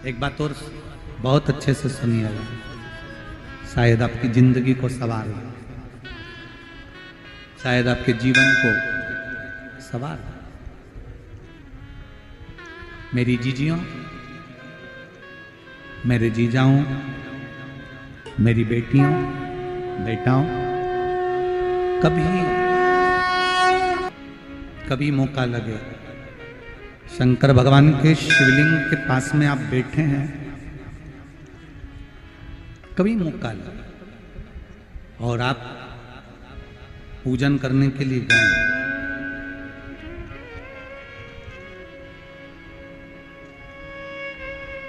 एक बात और बहुत अच्छे से सुनिएगा, शायद आपकी जिंदगी को सवार हो, शायद आपके जीवन को सवार हो। मेरी जीजियों, मेरे जीजाओं, मेरी बेटियों, बेटाओं, कभी मौका लगे, शंकर भगवान के शिवलिंग के पास में आप बैठे हैं, कभी मौका लगे और आप पूजन करने के लिए गए,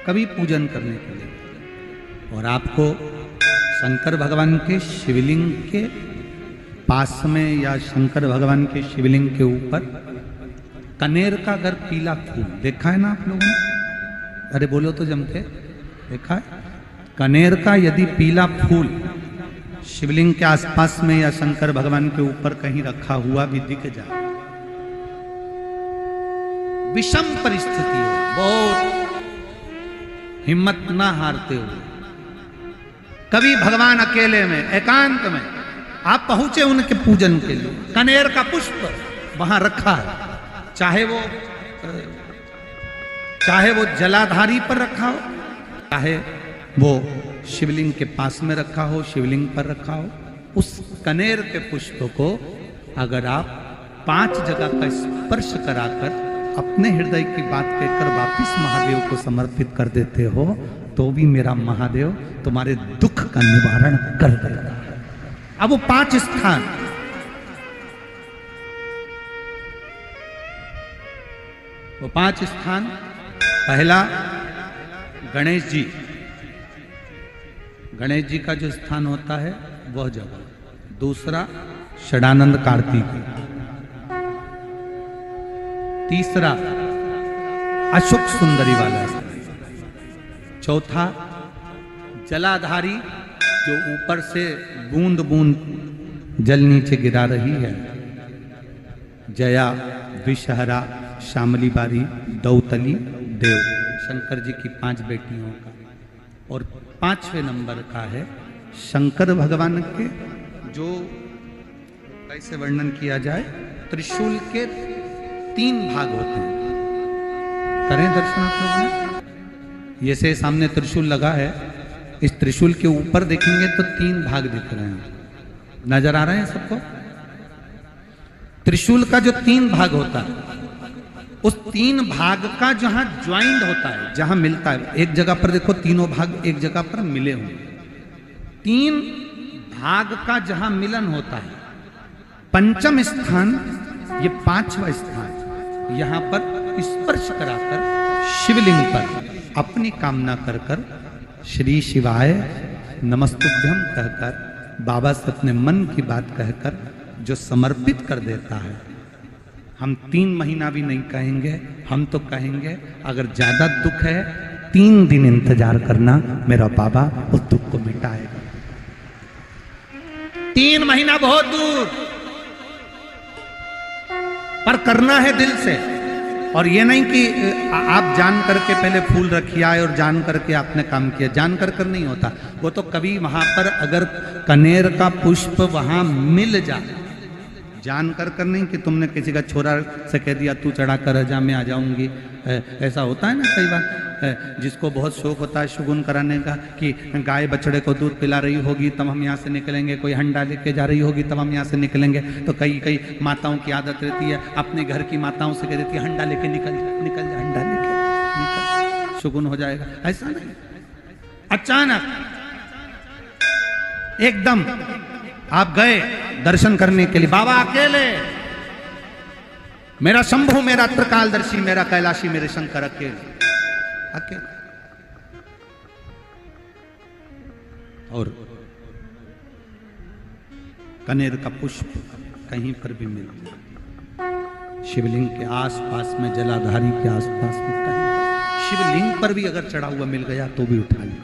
कभी पूजन करने के लिए और आपको शंकर भगवान के शिवलिंग के पास में या शंकर भगवान के शिवलिंग के ऊपर कनेर का अगर पीला फूल देखा है ना आप लोगों ने, अरे बोलो तो जमके, देखा है? कनेर का यदि पीला फूल शिवलिंग के आसपास में या शंकर भगवान के ऊपर कहीं रखा हुआ भी दिख जाए, विषम परिस्थिति हो, बहुत हिम्मत ना हारते हुए, कभी भगवान अकेले में एकांत में आप पहुंचे उनके पूजन के लिए, कनेर का पुष्प वहां रखा है, चाहे वो जलाधारी पर रखा हो, चाहे वो शिवलिंग के पास में रखा हो, शिवलिंग पर रखा हो, उस कनेर के पुष्प को अगर आप 5 जगह का स्पर्श कराकर अपने हृदय की बात कहकर वापिस महादेव को समर्पित कर देते हो, तो भी मेरा महादेव तुम्हारे दुख का निवारण कर देगा। अब वो 5 स्थान, वो 5 स्थान, पहला गणेश जी, गणेश जी का जो स्थान होता है वह जगह, दूसरा षडानंद कार्तिक, तीसरा अशोक सुंदरी वाला स्थान, चौथा जलाधारी जो ऊपर से बूंद बूंद जल नीचे गिरा रही है, जया, विषहरा, श्यामली बारी, दौतली, देव, शंकर जी की 5 बेटियों का, और 5वें नंबर का है शंकर भगवान के, जो कैसे वर्णन किया जाए, त्रिशूल के 3 भाग होते हैं। करें दर्शन आप लोगों, ये से सामने त्रिशूल लगा है, इस त्रिशूल के ऊपर देखेंगे तो 3 भाग दिख रहे हैं, नजर आ रहे हैं सबको? त्रिशूल का जो 3 भाग होता है, उस 3 भाग का जहां ज्वाइंट होता है, जहां मिलता है, एक जगह पर देखो तीनों भाग एक जगह पर मिले हुए, 3 भाग का जहां मिलन होता है, 5वां स्थान, ये 5वां स्थान, यहां पर स्पर्श कराकर शिवलिंग पर अपनी कामना कर कर श्री शिवाय नमस्तुभ्यम कहकर, बाबा से अपने मन की बात कहकर जो समर्पित कर देता है, हम 3 महीना भी नहीं कहेंगे, हम तो कहेंगे अगर ज्यादा दुख है 3 दिन इंतजार करना, मेरा बाबा उस दुख को मिटाएगा। 3 महीना बहुत दूर, पर करना है दिल से, और ये नहीं कि आप जान करके पहले फूल रखिए आए और जान करके आपने काम किया, जान कर नहीं होता वो तो, कभी वहां पर अगर कनेर का पुष्प वहां मिल जाए, जान कर नहीं कि तुमने किसी का छोरा से कह दिया तू चढ़ा कर जा, मैं आ जाऊंगी, ऐसा होता है ना कई बार, जिसको बहुत शौक होता है शुगुन कराने का, कि गाय बछड़े को दूध पिला रही होगी तब हम यहाँ से निकलेंगे, कोई हंडा लेके जा रही होगी तब हम यहाँ से निकलेंगे, तो कई माताओं की आदत रहती है, अपने घर की माताओं से कह देती है हंडा लेके निकल जा, हंडा लेके निकल, शुगुन हो जाएगा। ऐसा नहीं, अचानक एकदम आप गए दर्शन करने के लिए, बाबा अकेले, मेरा शंभु, मेरा त्रिकालदर्शी, मेरा कैलाशी, मेरे शंकर अकेले, और कनेर का पुष्प कहीं पर भी मिल जाए, शिवलिंग के आसपास में, जलाधारी के आसपास में, कहीं शिवलिंग पर भी अगर चढ़ा हुआ मिल गया तो भी उठा ले।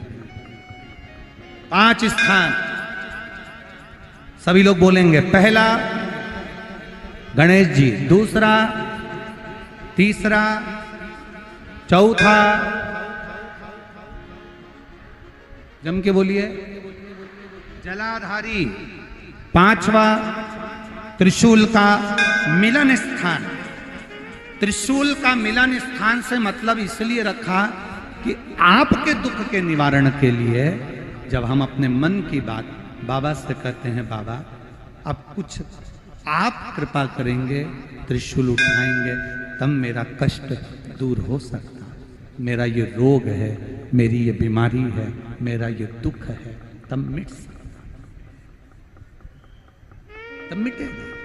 5 स्थान सभी लोग बोलेंगे, पहला गणेश जी, दूसरा, तीसरा, चौथा, जम के बोलिए। जलाधारी, पांचवा त्रिशूल का मिलन स्थान। त्रिशूल का मिलन स्थान से मतलब इसलिए रखा कि आपके दुख के निवारण के लिए जब हम अपने मन की बात बाबा से कहते हैं, बाबा अब कुछ आप कृपा करेंगे, त्रिशूल उठाएंगे, तब मेरा कष्ट दूर हो सकता, मेरा ये रोग है, मेरी ये बीमारी है, मेरा ये दुख है, तब मिट सकता, तब मिटेगा।